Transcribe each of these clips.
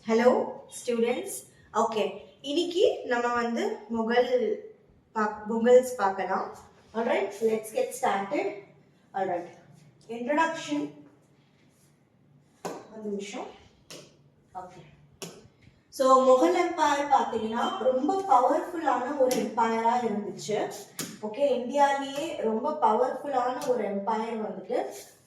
Hello students. Okay, இன்னைக்கு நம்ம வந்து முகல்ஸ் பார்க்கலாம். Alright, let's get started. Alright, introduction. ஒரு நிமிஷம். Okay. ஸோ முகல் எம்பையர் பார்த்தீங்கன்னா ரொம்ப பவர்ஃபுல்லான ஒரு எம்பையரா இருந்துச்சு. ஓகே, இந்தியாவிலேயே ரொம்ப பவர்ஃபுல்லான ஒரு எம்பையர் வந்துட்டு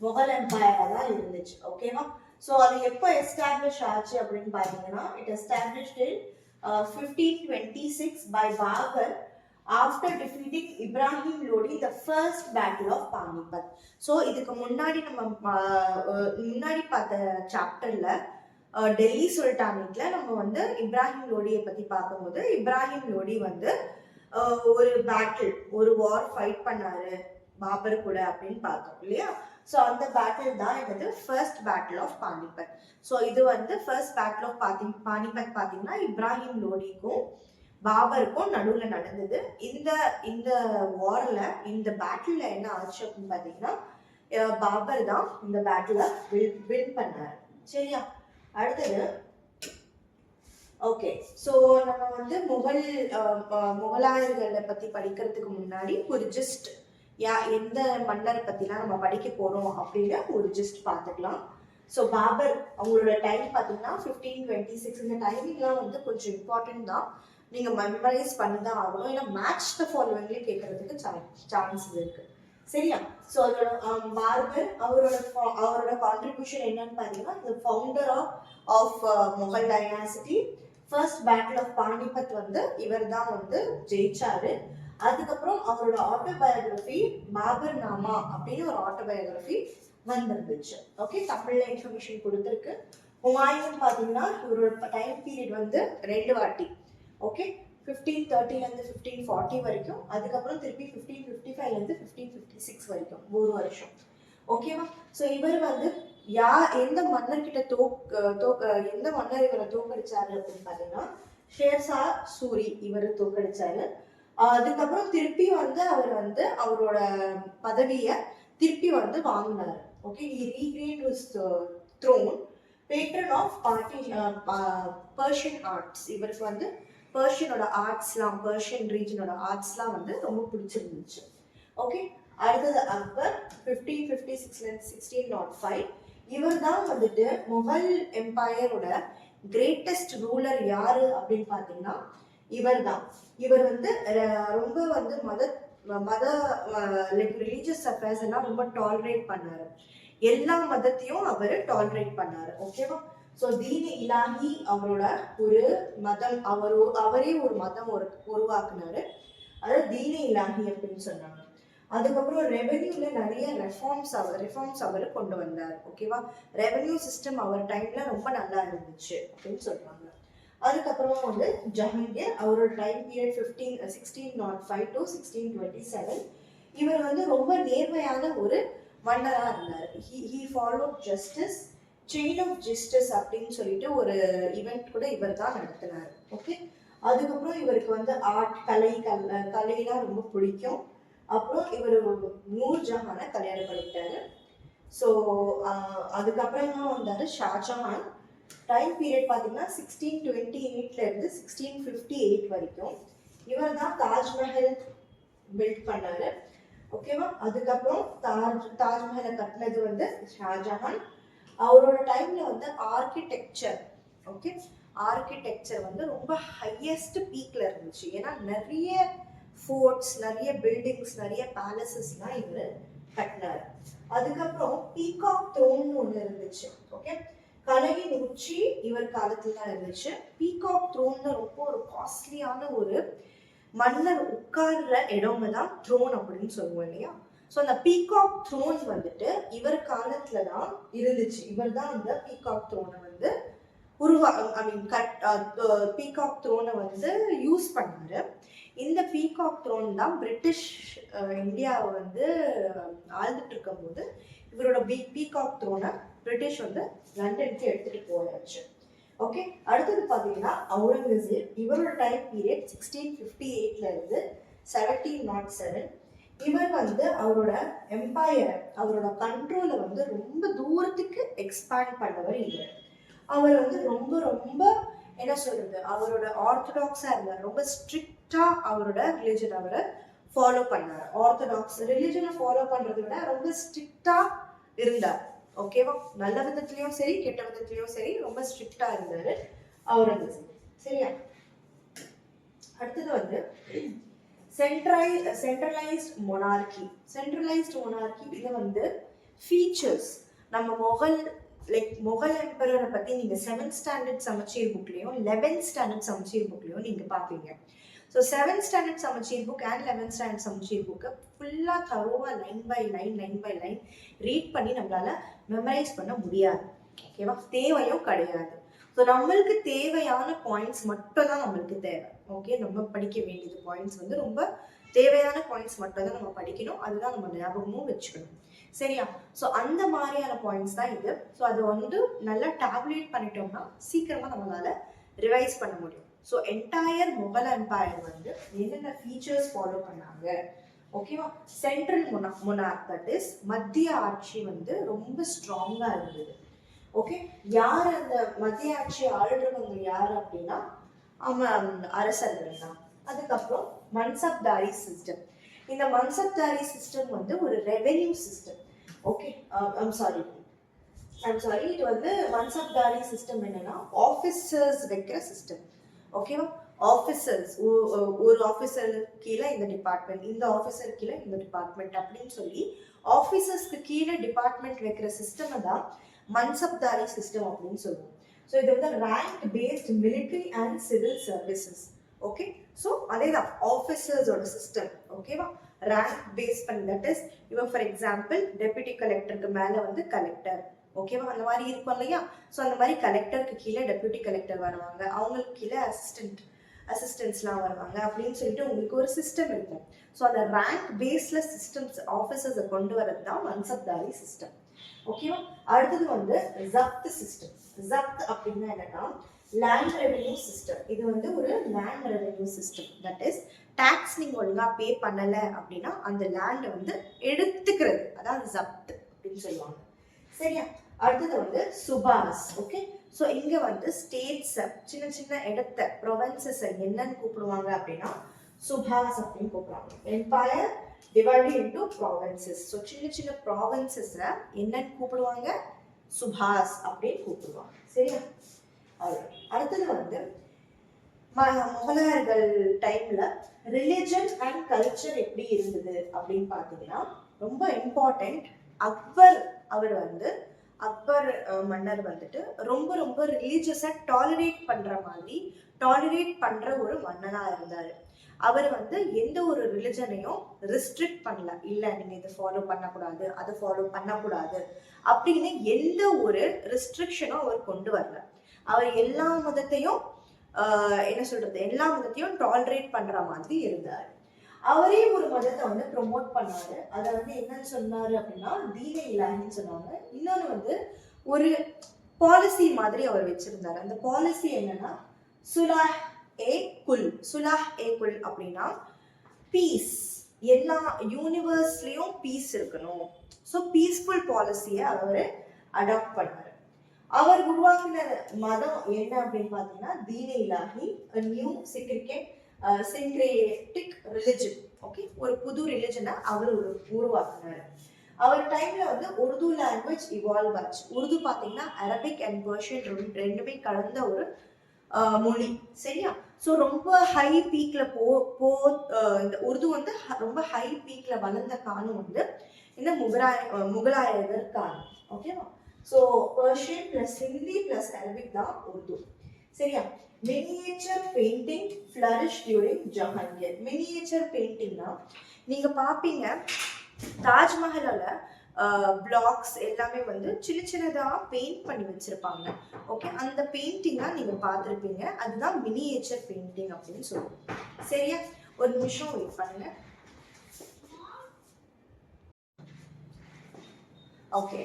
முகல் எம்பையரா தான் இருந்துச்சு. ஓகேவா? ஸோ அது எப்போ எஸ்டாப்ளிஷ் ஆச்சு அப்படின்னு பார்த்தீங்கன்னா, it established in 1526 by Babur after defeating Ibrahim Lodi the first battle of Panipat. So இதுக்கு முன்னாடி முன்னாடி பார்த்த சாப்டர்ல டெல்லி சுல்தானேட்ல நம்ம வந்து இப்ராஹிம் லோடியை பத்தி பார்க்கும்போது, இப்ராஹிம் லோடி வந்து ஒரு பேட்டில், ஒரு வார் ஃபைட் பண்ணாரு பாபர் கூட அப்படின்னு பார்த்தோம் இல்லையா? ஸோ அந்த பேட்டில் தான் இது first battle of Panipat. So இது வந்து ஃபர்ஸ்ட் பேட்டில் ஆஃப் பானிபத் பார்த்தீங்கன்னா இப்ராஹிம் லோடிக்கும் பாபருக்கும் நடுவில் நடந்தது. இந்த வார்ல, இந்த பேட்டில் என்ன ஆச்சு அப்படின்னு பார்த்தீங்கன்னா, பாபர் தான் இந்த பேட்டில் வின் பண்ணாரு. சரியா? அடுத்தது ஓகே, ஸோ நம்ம வந்து முகலாயர்களை பத்தி படிக்கிறதுக்கு முன்னாடி ஒரு ஜஸ்ட் எந்த மன்னரை பத்திலாம் நம்ம படிக்க போறோம் அப்படின்னு ஒரு ஜஸ்ட் பார்த்துக்கலாம். ஸோ பாபர் அவங்களோட டைம் பார்த்தீங்கன்னா 1526. இந்த டைமிங்லாம் வந்து கொஞ்சம் இம்பார்ட்டன்ட் தான், நீங்க மெமரைஸ் பண்ணி தான் ஆகணும். ஏன்னா மேட்ச் த ஃபாலோவிங்லேயே கேட்கறதுக்கு சான்சஸ் இருக்கு. சரியா? ஸோ அதோட பாபர் அவரோட கான்ட்ரிபியூஷன் என்னன்னு பார்த்தீங்கன்னா, இந்த founder of Mughal dynasty. First battle of Panipat வந்து இவர் தான் வந்து ஜெயிச்சாரு. அதுக்கப்புறம் அவரோட ஆட்டோபயோகிராஃபி பாபர் நாமா அப்படின்னு ஒரு ஆட்டோபயோகிராஃபி வந்துருந்துச்சு. ஓகே, தமிழ்ல இன்ஃபர்மேஷன் கொடுத்துருக்கு. ஹுமாயூன் பார்த்தீங்கன்னா இவரோட டைம் பீரியட் வந்து 2 வாட்டி. ஓகே, 1530 1540 வரைக்கும், அதுக்கப்புறம் திருப்பி 1555 1556 வரைக்கும், ஒரு வருஷம். ஓகேவா? ஸோ இவர் வந்து எந்த மன்னர்கிட்ட எந்த மன்னர் இவரை தோக்கடிச்சாரு அப்படின்னு பார்த்தீங்கன்னா, ஷேர்ஷா சூரி இவர் தோக்கடிச்சாரு. அதுக்கப்புறம் திருப்பி வந்து அவர் வந்து அவரோட பதவியை திருப்பி வந்து வாங்கினாரு. Okay, he regained his throne. patron of Persian arts. இவருக்கு வந்து பர்ஷியனோட ஆர்ட்ஸ்லாம், பர்ஷியன் ரீஜனோட ஆர்ட்ஸ்லாம் வந்து ரொம்ப பிடிச்சிருந்துச்சு. ஓகே, அடுத்தது அக்பர் 1556 1605. இவர் தான் வந்துட்டு முகல் எம்பையரோட கிரேட்டஸ்ட் ரூலர். யாரு அப்படின்னு பார்த்தீங்கன்னா இவர் தான். இவர் வந்து ரொம்ப வந்து மத ரிலீஜியஸ் அஃபேர்ஸ் எல்லாம் ரொம்ப டாலரேட் பண்ணாரு. எல்லா மதத்தையும் அவர் டாலரேட் பண்ணாரு. ஓகேவா? ஸோ தீன் இலாஹி அவரோட ஒரு மதம், அவரே ஒரு மதம் உருவாக்குனாரு. அதாவது தீன் இலாஹி அப்படின்னு சொன்னாங்க. அதுக்கப்புறம் ரெவென்யூல நிறைய ரிஃபார்ம்ஸ் அவர் கொண்டு வந்தார். ஓகேவா? ரெவென்யூ சிஸ்டம் அவர் டைம்ல ரொம்ப நல்லா இருந்துச்சு அப்படின்னு சொல்றாங்க. அதுக்கப்புறமா வந்து ஜஹாங்கீர், அவரோட டைம் பீரியட் 1605 to 1627. இவர் வந்து ரொம்ப நேர்மையான ஒரு மன்னரா இருந்தார். he followed justice, chain of justice அப்படின்னு சொல்லிட்டு ஒரு ஈவெண்ட் கூட இவர் தான் நடத்தினார். ஓகே, அதுக்கப்புறம் இவருக்கு வந்து ஆர்ட், கலையெல்லாம் ரொம்ப பிடிக்கும். அப்புறம் இவர் நூர் ஜஹானை கல்யாணம் பண்ணிட்டாரு. ஸோ அதுக்கப்புறம் தான் வந்தாரு ஷாஜஹான். டைம் பீரியட் பார்த்தீங்கன்னா 1628 இருந்து 1658 வரைக்கும். இவர் தான் தாஜ்மஹல் பில்ட் பண்ணாரு. ஓகேவா? அதுக்கப்புறம் தாஜ்மஹலை கட்டினது வந்து ஷாஜஹான். அவரோட டைம்ல வந்து ஆர்கிடெக்சர் வந்து ரொம்ப ஹையஸ்ட் பீக்ல இருந்துச்சு. ஏன்னா நிறைய ஃபோர்ட்ஸ், நிறைய பில்டிங்ஸ், நிறைய பேலசஸ்லாம் இவர் கட்டினார். அதுக்கப்புறம் பீகாக் த்ரோன் ஒன்று இருந்துச்சு. ஓகே, கலையின் உச்சி இவர் காலத்துல தான் இருந்துச்சு. பீகாக் த்ரோன் ரொம்ப ஒரு காஸ்ட்லியான ஒரு மன்னர் உட்கார்ற இடங்க தான் த்ரோன் அப்படின்னு சொல்லுவோம் இல்லையா? ஸோ அந்த பீகாக் த்ரோன் வந்துட்டு இவர் காலத்துல தான் இருந்துச்சு. இவர் தான் அந்த பீகாக் த்ரோனை வந்து பீகாக் த்ரோனை வந்து யூஸ் பண்ணாரு. இந்த பீகாக் த்ரோன் தான் பிரிட்டிஷ் இந்தியாவை வந்து ஆழ்ந்துட்டு இருக்கும் போது இவரோட பீகாக் த்ரோனை பிரிட்டிஷ் வந்து லண்டனுக்கு எடுத்துட்டு போயாச்சு. ஓகே, அடுத்தது பார்த்தீங்கன்னா அவுரங்கசீப். இவரோட டைம் பீரியட் 1658 இருந்து 1707. இவர் வந்து அவரோட எம்பையர், அவரோட கண்ட்ரோலை வந்து ரொம்ப தூரத்துக்கு எக்ஸ்பேண்ட் பண்ணவர் இவர். அவர் வந்து ரொம்ப ரொம்ப என்ன சொல்றது, அவரோட ஆர்த்தடாக்ஸா இருந்தார். ரொம்ப ஸ்ட்ரிக்டா அவரோட ரிலிஜன் அவரை ஃபாலோ பண்ணார். ஆர்த்தடாக்ஸ் ரிலிஜனை ஃபாலோ பண்றதை விட ரொம்ப ஸ்ட்ரிக்டா இருந்தார். ஓகேவா? நல்ல விதத்துலயும் சரி கெட்ட விதத்துலயும் சரி ரொம்ப ஸ்ட்ரிக்டா இருந்தாரு அவுரங்கசீப். சரியா? அடுத்தது வந்து சென்ட்ரலைஸ்ட் மொனார்கி. சென்ட்ரலைஸ்ட் மொனார்கி இது வந்து ஃபீச்சர்ஸ் நம்ம முகல் எம்பரரை பத்தி நீங்க 7th ஸ்டாண்டர்ட் சமச்சீர் புக்லயும் 11th ஸ்டாண்டர்ட் சமச்சீர் புக்லயும் நீங்க பாப்பீங்க. ஸோ 7th ஸ்டாண்டர்ட் சமச்சீர் புக் அண்ட் 11th ஸ்டாண்டர்ட் சமச்சீர் புக்கை ஃபுல்லாக தரோவா லைன் பை லைன் ரீட் பண்ணி நம்மளால மெமரைஸ் பண்ண முடியாது. ஓகேவா? தேவையும் கிடையாது. ஸோ நம்மளுக்கு தேவையான பாயிண்ட்ஸ் மட்டும் தான் நம்மளுக்கு தேவை. ஓகே, நம்ம படிக்க வேண்டியது பாயிண்ட்ஸ் வந்து ரொம்ப தேவையான பாயிண்ட்ஸ் மட்டும் தான் நம்ம படிக்கணும். அதுதான் நம்ம ஞாபகமும் வச்சுக்கணும். சரியா? ஸோ அந்த மாதிரியான பாயிண்ட்ஸ் தான் இது. ஸோ அதை வந்து நல்லா டேப்லேட் பண்ணிட்டோம்னா சீக்கிரமா நம்மளால ரிவைஸ் பண்ண முடியும். ஸோ என்டையர் முகல் எம்பையர் வந்து என்னென்ன ஃபீச்சர்ஸ் ஃபாலோ பண்ணாங்க. ஓகேவா? சென்ட்ரல் மொனார்க், தட் இஸ் மத்திய ஆட்சி வந்து ரொம்ப ஸ்ட்ராங்கா இருந்தது. ஓகே, யார் அந்த மத்திய ஆட்சி ஆளுறவங்க யார் அப்படின்னா அரசர்கள் தான். அதுக்கப்புறம் மன்சப்தாரி சிஸ்டம். இந்த மன்சப்தாரி சிஸ்டம் வந்து ஒரு ரெவென்யூ சிஸ்டம். ஓகே, இது வந்து மன்சப்தாரி சிஸ்டம் என்னன்னா ஆஃபீஸர்ஸ் வைக்கிற சிஸ்டம். ஓகேவா? ஆஃபீஸர்ஸ், ஒரு ஆஃபீஸர் கீழே இந்த டிபார்ட்மெண்ட், இந்த ஆஃபீஸர் கீழே இந்த டிபார்ட்மெண்ட் அப்படின்னு சொல்லி ஆஃபீஸர்ஸ்க்கு கீழே டிபார்ட்மெண்ட் வைக்கிற சிஸ்டம் தான் மன்சப்தாரி சிஸ்டம் அப்படின்னு சொல்லுவோம். ஸோ இது வந்து rank based military and civil services. Okay, so அதே தான் ஆஃபீஸர்ஸோட சிஸ்டம். ஓகேவா? ரேங்க் பேஸ் பண்ணி, தட் இஸ் இவன் ஃபார் எக்ஸாம்பிள் டெபுட்டி கலெக்டருக்கு மேலே வந்து கலெக்டர். ஓகேவா? அந்த மாதிரி இருக்கும் இல்லையா? ஸோ அந்த மாதிரி கலெக்டருக்கு கீழே டெப்யூட்டி கலெக்டர் வருவாங்க, அவங்களுக்கு கீழே அசிஸ்டன்ட்ஸ்லாம் வருவாங்க அப்படின்னு சொல்லிட்டு உங்களுக்கு ஒரு சிஸ்டம் இருக்கும். ஸோ அந்த ரேங்க் பேஸ்ல சிஸ்டம்ஸ் ஆஃபீஸர்ஸை கொண்டு வரது தான் மன்சப்தாரி சிஸ்டம். ஓகேவா? அடுத்தது வந்து ஜப்த் சிஸ்டம். ஜப்த் அப்படின்னா என்னன்னா லேண்ட் ரெவென்யூ சிஸ்டம். இது வந்து ஒரு land revenue system. That is tax நீங்க ஒழுங்கா பே பண்ணல அப்படின்னா அந்த லேண்டை வந்து எடுத்துக்கிறது, அதான் ஜப்த் அப்படின்னு சொல்லுவாங்க. சரியா? அடுத்தது வந்து சுபாஸ். ஓகே, ஸோ இங்க வந்து ஸ்டேட்ஸ், சின்ன சின்ன இடத்த ப்ரொவின்சஸ் என்னன்னு கூப்பிடுவாங்க அப்படின்னா சுபாஸ் அப்படின்னு கூப்பிடுவாங்க. Empire divided into provinces. So சின்ன சின்ன ப்ராவின்சஸ்ல என்னன்னு கூப்பிடுவாங்க? சுபாஸ் அப்படின்னு கூப்பிடுவாங்க. சரியா? அடுத்தது வந்து முகலாயர்கள் டைம்ல ரிலிஜன் அண்ட் கல்ச்சர் எப்படி இருந்தது அப்படின்னு பார்த்தீங்கன்னா ரொம்ப இம்பார்ட்டன்ட். அக்பர் மன்னர் வந்துட்டு ரொம்ப ரொம்ப ரிலீஜியஸா டாலரேட் பண்ற ஒரு மன்னனா இருந்தாரு. அவர் வந்து எந்த ஒரு ரிலிஜனையும் ரெஸ்ட்ரிக்ட் பண்ணல. இல்ல நீங்க இதை ஃபாலோ பண்ணக்கூடாது, அதை ஃபாலோ பண்ணக்கூடாது அப்படின்னு எந்த ஒரு ரெஸ்ட்ரிக்ஷனும் அவர் கொண்டு வரல. அவர் எல்லா மதத்தையும் டாலரேட் பண்ற மாதிரி இருந்தாரு. அவரே ஒரு மதத்தை வந்து ப்ரொமோட் பண்ணாரு. அதை வந்து என்னன்னு சொன்னாரு அப்படின்னா தீன இலாஹின்னு சொன்னாங்க. இன்னொன்னு வந்து ஒரு பாலிசி மாதிரி அவர் வச்சிருந்தாரு. அந்த பாலிசி என்னன்னா சுலாஹ் ஏ குல் அப்படின்னா பீஸ், எல்லா யூனிவர்ஸ்லயும் பீஸ் இருக்கணும். ஸோ பீஸ்ஃபுல் பாலிசியை அவர் அடாப்ட் பண்ணாரு. அவர் உருவாக்கின மதம் என்ன அப்படின்னு பார்த்தீங்கன்னா தீன இலாஹி, நியூ சிங்க்ரேட்டிக் ரிலிஜன். ஓகே, ஒரு புது ரிலிஜனை அவர் உருவாக்குனாரு. அவர் டைம்ல வந்து உருது லாங்குவேஜ் இவால்வ் ஆச்சு. உருது பார்த்தீங்கன்னா அரபிக் அண்ட் பர்ஷியன் ரெண்டுமே கலந்த ஒரு மொழி. சரியா? ஸோ ரொம்ப ஹை பீக்ல இந்த உருது வந்து ரொம்ப ஹை பீக்ல வளர்ந்த காலம் வந்து இந்த முகலாயர்கள் காலம். ஓகேவா? So Persian plus Hindi plus Arabic தான் உருது. சரியா? Miniature painting flourish during Jahangir. Miniature பெயிண்டிங்னா நீங்க பாப்பீங்க தாஜ்மஹாலோட பிளாக்ஸ் எல்லாமே வந்து சின்ன சின்னதா பெயிண்ட் பண்ணி வச்சிருப்பாங்க. ஓகே, அந்த பெயிண்டிங்கா நீங்க பார்த்துருப்பீங்க. அதுதான் மினியேச்சர் பெயிண்டிங் அப்படின்னு சொல்லுவோம். சரியா? ஒரு நிமிஷம் வெயிட் பண்ணுங்க. ஓகே,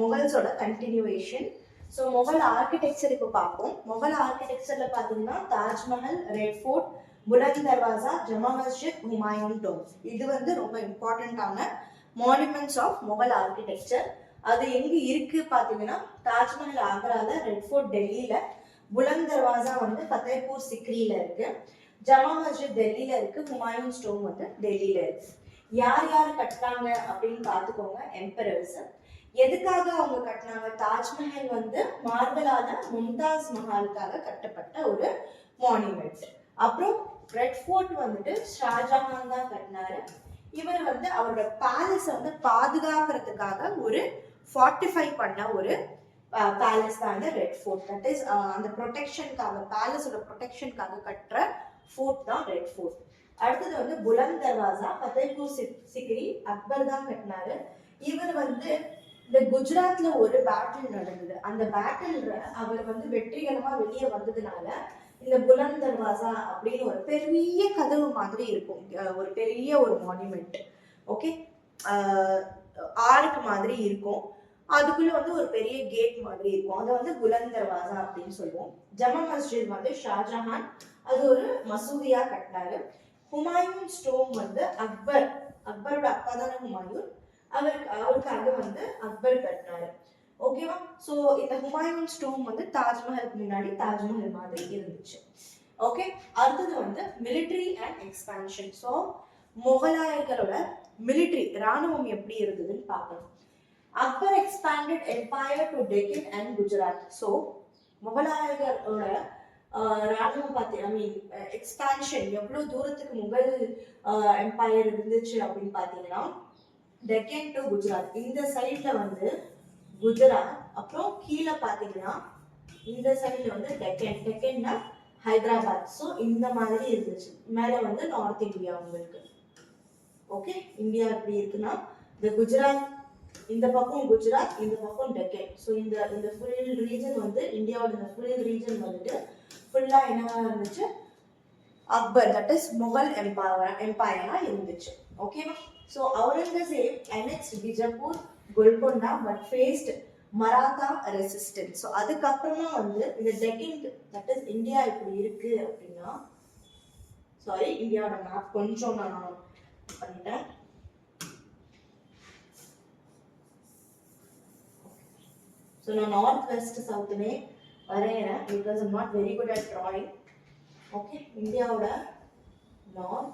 முகல்ஸோட கண்டினியூவேஷன். ஸோ முகல் ஆர்கிடெக்சர் இப்போ பார்ப்போம். முகல் ஆர்கிடெக்சர்ல பார்த்தீங்கன்னா Taj Mahal, Red Fort, Buland Darwaza, Jama Masjid, Humayun tomb. இது வந்து ரொம்ப இம்பார்ட்டன்டான மானுமெண்ட்ஸ் ஆஃப் முகல் ஆர்கிடெக்சர். அது எங்க இருக்கு பாத்தீங்கன்னா தாஜ்மஹல் ஆக்ரால, ரெட் ஃபோர்ட் டெல்லியில, புலந்த் தர்வாசா வந்து ஃபத்தேபூர் சிக்ரியில இருக்கு, ஜமா மஸ்ஜித் டெல்லியில இருக்கு, ஹுமாயூன் ஸ்டோன் வந்து டெல்லியில இருக்கு. யார் யார் கட்டினாங்க அப்படின்னு பாத்துக்கோங்க. எம்பரர்ஸ். எதுக்காக அவங்க கட்டினாங்க? தாஜ்மஹல் வந்து மார்பலான மும்தாஸ் மஹாலுக்காக கட்டப்பட்ட ஒரு மானுமெண்ட். அப்புறம் ரெட் ஃபோர்ட் வந்துட்டு ஷாஜஹான் தான் கட்டினாரு. இவர் வந்து அவரோட பேலஸை வந்து பாதுகாக்கிறதுக்காக ஒரு ஃபார்ட்டிஃபை பண்ண ஒரு பேலஸ் தான் இந்த ரெட் ஃபோர்ட். தட் இஸ் அந்த ப்ரொடெக்ஷனுக்காக, பேலஸோட ப்ரொடெக்ஷனுக்காக கட்டுற ஃபோர்ட் தான் ரெட் ஃபோர்ட். அடுத்தது வந்து புலந்த் தர்வாசா, ஃபத்தேபூர் சிக்ரி அக்பர் தான் கட்டினாரு. இவர் வந்து இந்த குஜராத்ல ஒரு பேட்டில் நடந்தது. அந்த பேட்டில் அவர் வந்து வெற்றிகரமா வெளியே வந்ததுனால இந்த புலந்த் தர்வாசா அப்படின்னு ஒரு பெரிய கதவு மாதிரி இருக்கும், ஒரு பெரிய ஒரு மானுமெண்ட். ஓகே, ஆர்க் மாதிரி இருக்கும். அதுக்குள்ள வந்து ஒரு பெரிய கேட் மாதிரி இருக்கும். அதை வந்து புலந்த் தர்வாசா அப்படின்னு சொல்லுவோம். ஜமா மஸ்ஜித் வந்து ஷாஜஹான் அது ஒரு மசூதியா கட்டினாரு. ஹுமாயூன் ஸ்டோன் வந்து அக்பரோட அப்பா தானே ஹுமாயூன், அவருக்காக வந்து அக்பர் கட்டினாரு. ஓகேவா? ஸோ இந்த ஹுமாயூன் ஸ்டோன் வந்து தாஜ்மஹலுக்கு முன்னாடி தாஜ்மஹல் மாதிரி இருந்துச்சு. ஓகே, அடுத்தது வந்து மிலிட்ரி அண்ட் எக்ஸ்பான்ஷன். ஸோ முகலாயர்களோட மிலிட்ரி ராணுவம் எப்படி இருந்ததுன்னு பார்க்கணும். Akbar expanded empire to Deccan and Gujarat. So முகலாயர்களோட ராணுவம் பார்த்தீங்கன்னா எக்ஸ்பான்ஷன் எவ்வளவு தூரத்துக்கு முகல் எம்பையர் இருந்துச்சு அப்படின்னு பார்த்தீங்கன்னா டெக்கன் டு குஜராத். இந்த சைட்ல வந்து குஜராத், அப்புறம் கீழே பாத்தீங்கன்னா இந்த சைட்ல வந்து டெக்கன்னா ஹைதராபாத். ஸோ இந்த மாதிரி இருந்துச்சு. மேல வந்து நார்த் இந்தியா உங்களுக்கு. ஓகே, இந்தியா எப்படி இருக்குன்னா இந்த குஜராத், இந்த பக்கம் குஜராத், இந்த பக்கம் டெக்கன். ஸோ இந்த ஃபுல் ரீஜன் வந்து இந்தியாவோட இந்த ஃபுல் ரீஜன் வந்துட்டு ஃபுல்லா என்னவா இருந்துச்சு? அக்பர், தட் இஸ் முகல் எம்பையரா இருந்துச்சு. ஓகேவா? So Aurangzeb annexed Bijapur, Golconda but faced Maratha resistance. So அதுக்கப்புறமா வந்து இந்த டெக்கன், தட் இஸ் இந்தியா இப்படி இருக்கு அப்படின்னா, சாரி இந்தியாவோட மேப் கொஞ்சம் நான் பண்ணிட்டேன். ஸோ நான் நார்த் வெஸ்ட் சவுத்துனே வரைகிறேன் because I'm not very good at drawing. Okay, இந்தியாவோட நார்த்,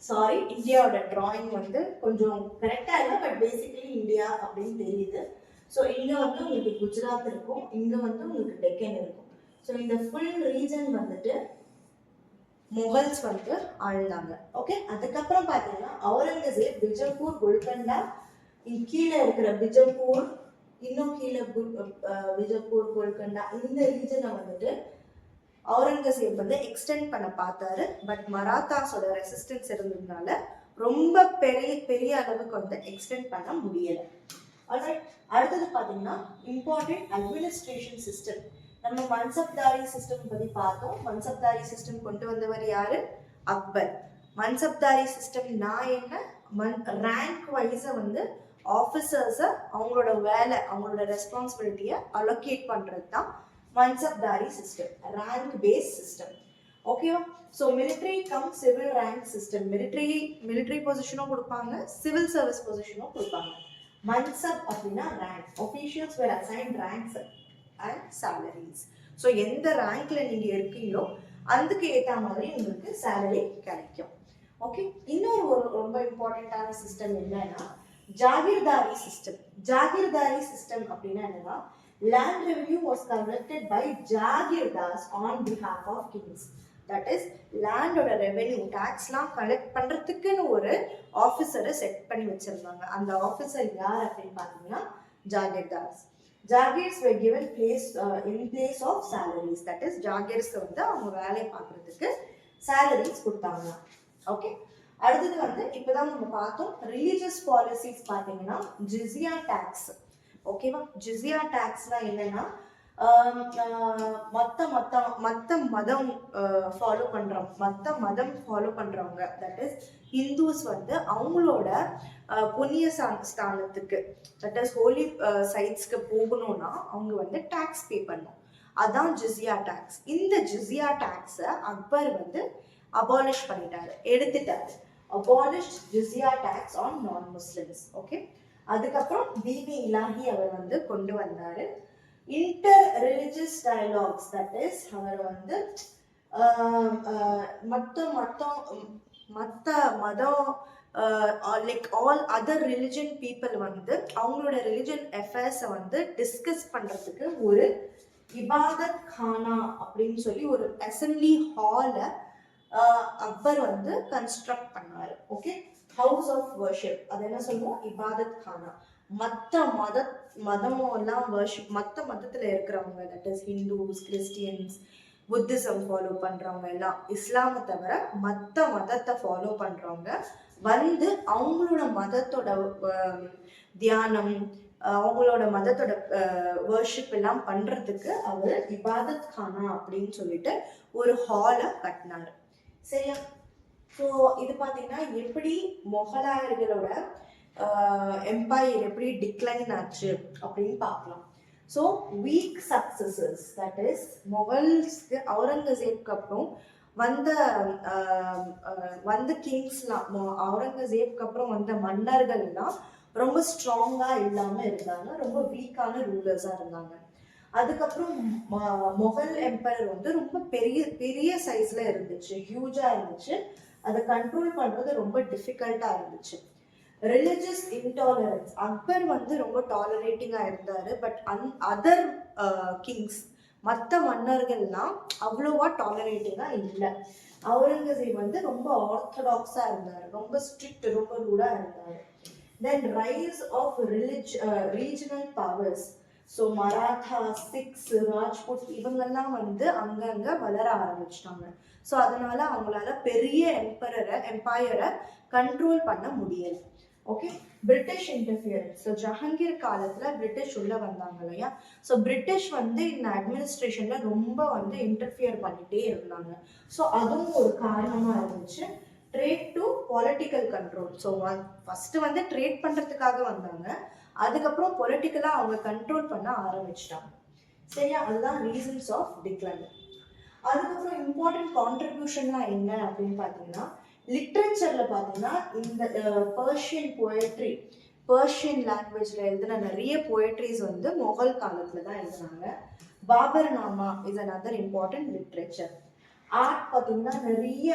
சாரி இந்தியாவோட டிராயிங் வந்து கொஞ்சம் கரெக்டா இல்லை, பட் பேசிக்கலி இந்தியா அப்படின்னு தெரியுது. ஸோ இங்க வந்து உங்களுக்கு குஜராத் இருக்கும், இங்க வந்து உங்களுக்கு டெக்கன் இருக்கும். ஸோ இந்த ஃபுல் ரீஜன் வந்துட்டு முகல்ஸ் வந்து ஆழ்ந்தாங்க. ஓகே, அதுக்கப்புறம் பார்த்தீங்கன்னா அவுரங்கசீப் பிஜப்பூர், கோல்கண்டா, கீழே இருக்கிற பிஜப்பூர், இன்னும் கீழே பிஜப்பூர், கோல்கண்டா இந்த ரீஜனை வந்துட்டு அவுரங்கசீப் வந்து எக்ஸ்டெண்ட் பண்ண பார்த்தாரு. பட் மராத்தாஸோட ரெசிஸ்டன்ஸ் இருந்ததுனால ரொம்ப பெரிய அளவுக்கு வந்து எக்ஸ்டெண்ட் பண்ண முடியல. அடுத்தது பார்த்தீங்கன்னா இம்பார்ட்டன்ட் அட்மினிஸ்ட்ரேஷன் சிஸ்டம். நம்ம மன்சப்தாரி சிஸ்டம் பத்தி பார்த்தோம். மன்சப்தாரி சிஸ்டம் கொண்டு வந்தவர் யாரு? அக்பர். மன்சப்தாரி சிஸ்டம் நான் என்ன, ரேங்க் வைஸ வந்து ஆஃபீஸர்ஸை அவங்களோட வேலை, அவங்களோட ரெஸ்பான்சிபிலிட்டியை அலோகேட் பண்றது தான் mansabdari system, rank base system. ஓகேவா? So military cum civil rank system. Military பொசிஷனும் கொடுப்பாங்க, சிவில் சர்வீஸ் பொசிஷனும் கொடுப்பாங்க. மன்சப் அப்படின்னா rank. Officials were assigned ranks and salaries. So எந்த ரேங்க்ல நீங்க இருக்கீங்களோ அதுக்கு ஏற்ற மாதிரி உங்களுக்கு சேலரி கிடைக்கும். ஓகே, இன்னொரு ரொம்ப இம்பார்ட்டன்டான சிஸ்டம் என்னன்னா ஜாகிர்தாரி சிஸ்டம். ஜாகிர்தாரி சிஸ்டம் அப்படின்னா என்னன்னா land revenue was collected by Jagirdars on behalf of kings. That is, land oda revenue tax la collect பண்றதுக்குன்னு ஒரு ஆபீசரை செட் பண்ணி வச்சிருந்தாங்க. அந்த ஆபீசர் யார் அப்படின்னு பாத்தீங்கன்னா ஜாகிர்தார்ஸ். Jagirs were given in place of salaries. That is, Jagirs வந்து அவங்க வேலையை பார்க்கறதுக்கு salaries கொடுத்தாங்க. ஓகே, அடுத்தது வந்து இப்பதான் நம்ம பார்த்தோம் ரிலீஜியஸ் பாலிசிஸ். பாத்தீங்கன்னா ஜிஸியா டாக்ஸ். ஓகேவா? ஜிஸியா டாக்ஸ்னா என்னன்னா மத்த மதம் ஃபாலோ பண்றவங்க, தட் இஸ் ஹிந்துஸ் வந்து அவங்களோட புண்ணிய ஸ்தானத்துக்கு, தட் இஸ் ஹோலி சைட்ஸ்க்கு போகணும்னா அவங்க வந்து டாக்ஸ் பே பண்ணணும். அதான் ஜிஸியா டாக்ஸ். இந்த ஜிஸியா டாக்ஸை அக்பர் வந்து அபாலிஷ் பண்ணிட்டாரு, எடுத்துட்டாரு. abolished jizya tax on non-Muslims. Okay, அதுக்கப்புறம் தீனி இலாஹி அவர் வந்து கொண்டு வந்தாரு. Inter religious dialogues, that is அவர் வந்து மற்ற மதம் like all other religion people வந்து அவங்களோட ரிலிஜன் அஃபேர்ஸை வந்து டிஸ்கஸ் பண்றதுக்கு ஒரு இபாதத் கானா அப்படின்னு சொல்லி ஒரு அசம்பிளி ஹாலை அக்பர் வந்து கன்ஸ்ட்ரக்ட் பண்ணாரு. ஓகே, ஹவுஸ் ஆஃப் வர்ஷிப், அது என்ன சொல்லுவோம், இபாதத் கானா. மதமெல்லாம் வர்ஷிப், மற்ற மதத்துல இருக்கிறவங்க, that is Hindus, Christians, Buddhism follow பண்றவங்க எல்லாம், இஸ்லாமை தவிர மற்ற மதத்தை ஃபாலோ பண்றவங்க வந்து அவங்களோட மதத்தோட தியானம், அவங்களோட மதத்தோட வர்ஷிப் எல்லாம் பண்றதுக்கு அவர் இபாதத் கானா அப்படின்னு சொல்லிட்டு ஒரு ஹாலை கட்டினாரு. சரியா? ஸோ இது பார்த்தீங்கன்னா எப்படி மொகலாயர்களோட எம்பையர் எப்படி டிக்ளைன் ஆச்சு அப்படின்னு பார்க்கலாம். So weak successors, that is மொகல்ஸ்க்கு அவுரங்கசீப்க்கு அப்புறம் வந்த கிங்ஸ்லாம், அவுரங்கசீப்க்கு அப்புறம் வந்த மன்னர்கள்லாம் ரொம்ப ஸ்ட்ராங்கா இல்லாம இருந்தாங்க, ரொம்ப வீக்கான ரூலர்ஸா இருந்தாங்க. அதுக்கப்புறம் மொகல் எம்பையர் வந்து ரொம்ப பெரிய பெரிய சைஸ்ல இருந்துச்சு, ஹியூஜா இருந்துச்சு. அதை கண்ட்ரோல் பண்றது ரொம்ப டிஃபிகல்ட்டா இருந்துச்சு. ரிலிஜியஸ் இன்டாலரன்ஸ், அக்பர் வந்து ரொம்ப டாலரேட்டிங்கா இருந்தாரு. பட் அதர் கிங்ஸ், மற்ற மன்னர்கள்லாம் அவ்வளோவா டாலரேட்டிங்கா இல்லை. அவுரங்கசீப் வந்து ரொம்ப ஆர்த்தடாக்ஸா இருந்தாரு, ரொம்ப ஸ்ட்ரிக்ட், ரொம்ப ரூடா இருந்தாரு. Then rise of regional powers. So Maratha, Sikhs, Rajput இவங்கெல்லாம் வந்து அங்கங்க வளர ஆரம்பிச்சிட்டாங்க. ஸோ அதனால அவங்களால பெரிய எம்பையரை கண்ட்ரோல் பண்ண முடியல. Okay, British interference. ஸோ ஜஹங்கீர் காலத்துல பிரிட்டிஷ் உள்ள வந்தாங்க இல்லையா? ஸோ பிரிட்டிஷ் வந்து இந்த அட்மினிஸ்ட்ரேஷன்ல ரொம்ப வந்து இன்டர்ஃபியர் பண்ணிட்டே இருந்தாங்க. ஸோ அதுவும் ஒரு காரணமா இருந்துச்சு. Trade to political control. So first வந்து ட்ரேட் பண்றதுக்காக வந்தாங்க, அதுக்கப்புறம் பொலிட்டிக்கலா அவங்க கண்ட்ரோல் பண்ண ஆரம்பிச்சிட்டாங்க. சரியா? அதுதான் ரீசன்ஸ் ஆஃப் டிக்ளைன். அதுக்கப்புறம் இம்பார்ட்டன்ட் கான்ட்ரிபியூஷன்லாம் என்ன அப்படின்னு பார்த்தீங்கன்னா, லிட்ரேச்சர்ல பார்த்தீங்கன்னா இந்த பர்ஷியன் போயட்ரி, பர்ஷியன் லாங்குவேஜ்ல எழுதின நிறைய போயட்ரிஸ் வந்து மொகல் காலத்துல தான் எழுதினாங்க. Baburnama is another important literature. Art பார்த்தீங்கன்னா நிறைய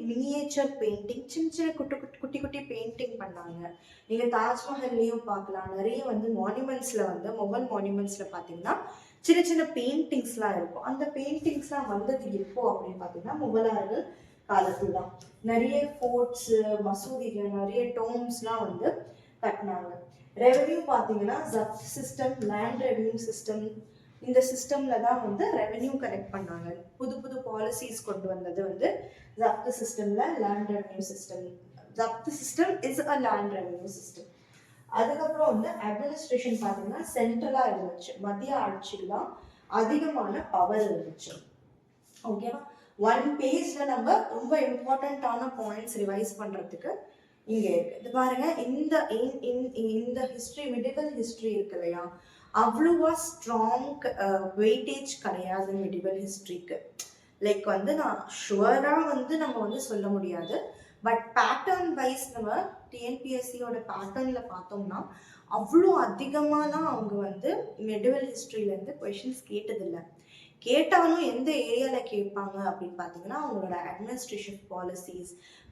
மினியேச்சர் பெயிண்டிங், சின்ன சின்ன குட்டி குட்டி பெயிண்டிங் பண்ணாங்க. நீங்க தாஜ்மஹல்லையும் பார்க்கலாம். நிறைய வந்து மான்யூமெண்ட்ஸ்ல வந்து மொகல் மான்யூமெண்ட்ஸ்ல பார்த்தீங்கன்னா சின்ன சின்ன பெயிண்டிங்ஸ்லாம் இருக்கும். அந்த பெயிண்டிங்ஸ்லாம் வந்தது எப்போ அப்படின்னு பார்த்தீங்கன்னா முகலாயர்கள் காலத்துல தான். நிறைய ஃபோர்ட்ஸ், மசூதிகள், நிறைய டோம்ஸ்லாம் வந்து கட்டினாங்க. ரெவென்யூ பார்த்தீங்கன்னா ஜப்த் சிஸ்டம், லேண்ட் ரெவென்யூ சிஸ்டம், இந்த சிஸ்டம்ல தான் வந்து ரெவென்யூ கலெக்ட் பண்ணாங்க. புது புது பாலிசிஸ் கொண்டு வந்தது வந்து ஜப்த் சிஸ்டம்ல, land revenue system. Zabt system is a land revenue system. அதுக்கப்புறம் வந்து அட்மினிஸ்ட்ரேஷன் பார்த்தீங்கன்னா சென்ட்ரலா இருந்துச்சு, மத்திய ஆட்சியில் தான் அதிகமான பவர் இருந்துச்சு. ஓகேவா? ஒன் பேஜ்ல நம்ம ரொம்ப இம்பார்ட்டன்டான பாயிண்ட்ஸ் ரிவைஸ் பண்றதுக்கு இங்க இருக்கு. இது பாருங்க, இந்த ஹிஸ்டரி, மெடிவல் ஹிஸ்டரி இருக்கு இல்லையா, அவ்வளோவா ஸ்ட்ராங் வெயிட்டேஜ் கிடையாது மெடிவல் ஹிஸ்டரிக்கு. லைக் வந்து நான் ஷுவரா வந்து நம்ம வந்து சொல்ல முடியாது. பட் பேட்டர்ன் வைஸ் நம்ம டிஎன்பிஎஸ்சியோட பேட்டர்ன்ல பார்த்தோம்னா அவ்வளோ அதிகமாலாம் அவங்க வந்து மெடிவல் ஹிஸ்டரியிலேருந்து கொஷின்ஸ் கேட்டதில்லை. கேட்டாலும் எந்த ஏரியாவில் கேட்பாங்க அப்படின்னு பார்த்தீங்கன்னா, அவங்களோட அட்மினிஸ்ட்ரேஷன் பாலிசிஸ்,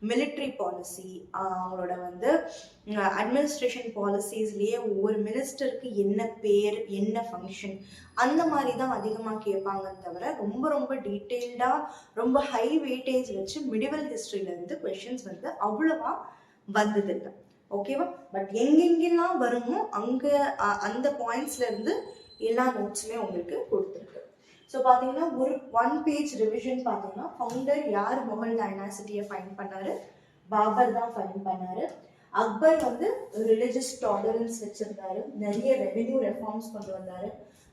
மிலிட்ரி பாலிசி, அவங்களோட வந்து அட்மினிஸ்ட்ரேஷன் பாலிசிஸ்லேயே ஒவ்வொரு மினிஸ்டருக்கு என்ன பேர், என்ன ஃபங்க்ஷன், அந்த மாதிரி தான் அதிகமாக கேட்பாங்கன்னு தவிர ரொம்ப ரொம்ப டீட்டெயில்டாக ரொம்ப ஹை வெயிட்டேஜ் வச்சு மிடிவல் ஹிஸ்ட்ரியிலேருந்து கொஷின்ஸ் வந்து அவ்வளோவா வந்ததில்லை. ஓகேவா? பட் எங்கெங்கெல்லாம் வருமோ அங்கே அந்த பாயிண்ட்ஸ்லேருந்து எல்லா நோட்ஸுமே உங்களுக்கு கொடுத்துருக்கு. ஸோ பார்த்தீங்கன்னா ஒரு 1 பேஜ் ரிவிஷன் பார்த்தீங்கன்னா, ஃபவுண்டர் யார் மொகல் டைனாசிட்டியை ஃபைண்ட் பண்ணாரு? பாபர் தான் ஃபைண்ட் பண்ணாரு. அக்பர் வந்து ரிலிஜியஸ் டாலரன்ஸ் வச்சிருந்தாரு, நிறைய ரெவென்யூ ரெஃபார்ம்ஸ் கொண்டு வந்தாரு.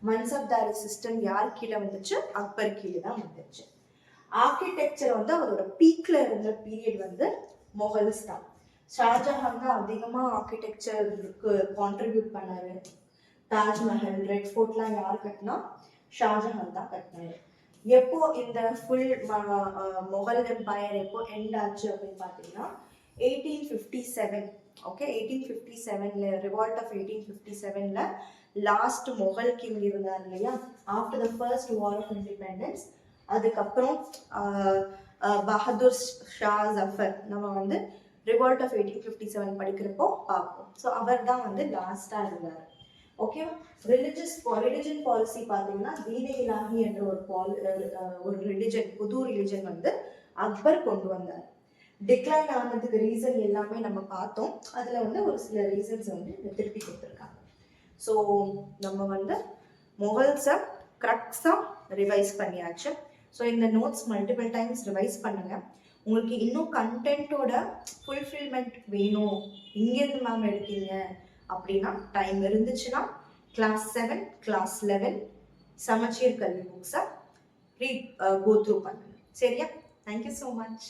மன்சப்தாரி சிஸ்டம் யார் கீழே வந்துச்சு? அக்பர் கீழே தான் வந்துச்சு. ஆர்கிடெக்சர் வந்து அவரோட பீக்ல இருந்த பீரியட் வந்து மொகல்ஸ் தான். ஷாஜஹான் தான் அதிகமாக ஆர்கிடெக்சருக்கு கான்ட்ரிபியூட் பண்ணாரு. தாஜ்மஹல், ரெட் ஃபோர்ட்லாம் யார் கட்டினா? ஷாஜஹான் தான் கட்டினாரு. எப்போ இந்த ஃபுல் மொகல் எம்பையர் எப்போ எண்ட் ஆச்சு அப்படின்னு பார்த்தீங்கன்னா, 1857. ஓகே, 1857ல ரிவால்ட் ஆஃப் 1857ல லாஸ்ட் மொகல் கிங் இருந்தார் இல்லையா, after the first war of independence. அதுக்கப்புறம் பஹதூர் ஷா ஜஃபர் நம்ம வந்து ரிவால்ட் ஆஃப் 1857 படிக்கிறப்போ பார்ப்போம். ஸோ அவர் தான் வந்து லாஸ்டாக இருந்தார். ஓகே, ரிலிஜன் பாலிசி பார்த்தீங்கன்னா தீன இலாஹி என்ற ஒரு ரிலிஜன், புது ரிலிஜன் வந்து அக்பர் கொண்டு வந்தார். டிக்ளைன் ஆனதுக்கு ரீசன் எல்லாமே நம்ம பார்த்தோம். அதில் வந்து ஒரு சில ரீசன்ஸ் வந்து திருப்பி கொடுத்துருக்காங்க. ஸோ நம்ம வந்து மொகல்ஸை க்ரக்ஸாக ரிவைஸ் பண்ணியாச்சு. ஸோ இந்த நோட்ஸ் மல்டிபிள் டைம்ஸ் ரிவைஸ் பண்ணுங்க. உங்களுக்கு இன்னும் கண்டென்ட்டோட ஃபுல்ஃபில்மெண்ட் வேணும், இங்கேருந்து மேம் எடுத்தீங்க அப்படின்னா டைம் இருந்துச்சுன்னா கிளாஸ் 7, கிளாஸ் 11 சமச்சீர் கல்வி புக்ஸை கோ த்ரூ பண்ணுங்க. சரியா? Thank you so much.